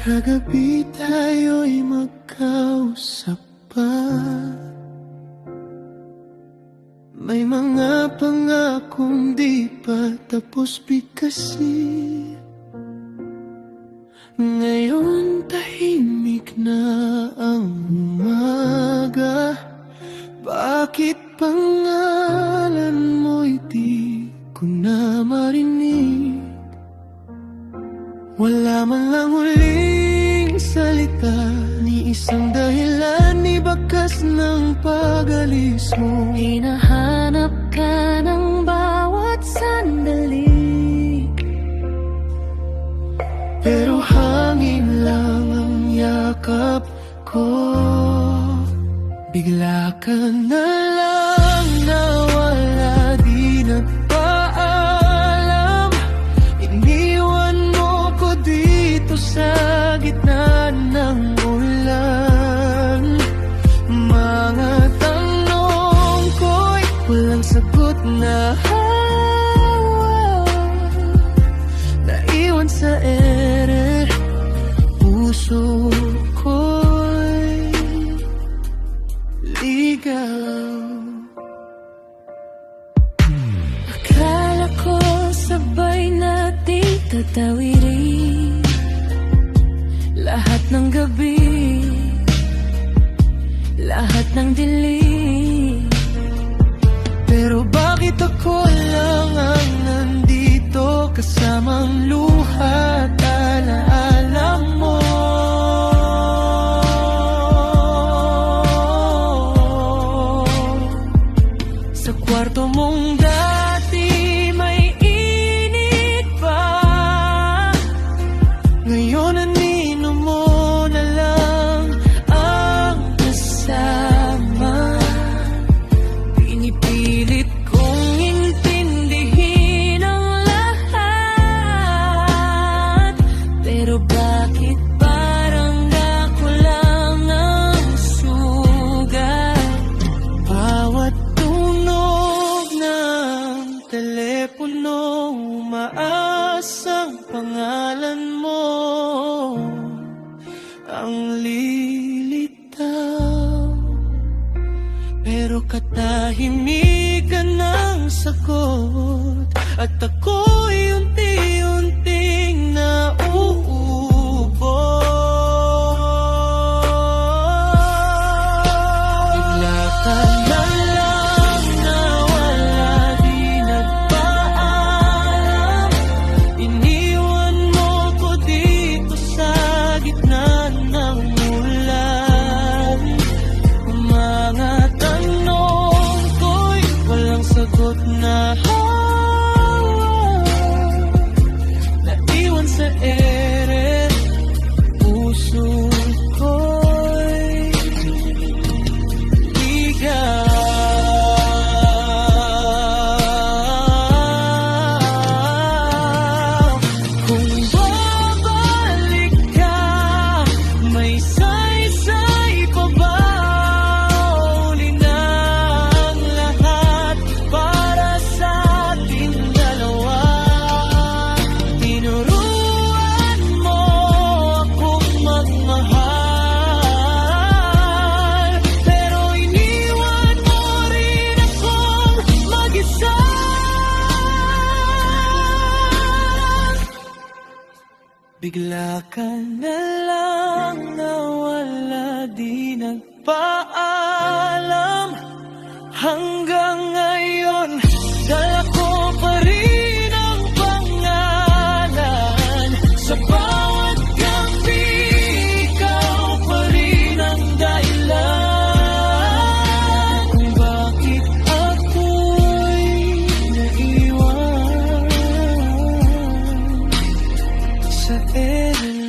Kagabi tayo'y magkausap pa. May mga pangakong di pa tapos bigkasin. Ngayon tahimik na ang umaga. Bakit pangalan mo'y di ko na marinig? Wala man lang huling salita, ni isang dahilan, ni bakas ng pag-alis mo. Hinahanap ka ng bawat sandali, pero hangin lang ang yakap ko. Bigla ka na lang nawala, di nagpaalam. Iniwan mo ko dito sa gitna ng ulan. Mga tanong ko'y walang sagot na naiwan sa ere. Puso ko'y ligaw. akala ko sabay nating tatawirin lahat ng gabi, lahat ng dilim. Pero bakit ako lang ang nandito, kasamang luha at alaala mo? Sa kwarto mong dati may init pa, ngayon anino mo na lang ang kasama. Pinipilit kong intindihin ang lahat, pero bakit parang ako lang ang sugat? Bawat tunog ng telepono, umaasang pangalan mo ang lilitaw. Pero katahimikan ng sagot, at ako'y unti-unting nauubo. Bigla ka na lang nawala, di nagpaalam. Iniwan mo ko dito sa gitna ng ulan. Mga tanong ko'y walang sagot na naiwan sa ere. Puso ko'y ligaw. Kung babalik ka, may saysay pa ba? Uli na ang lahat para sa ating dalawa. Tinuruan mo akong magmahal, pero iniwan mo rin akong mag-isa. Bigla ka na lang nawala, di nagpaalam. Hanggang ngayon, dala ko pa rin ang pangalan. Sa bawat gabi, ikaw pa rin ang dahilan kung bakit ako'y naiwan sa ere.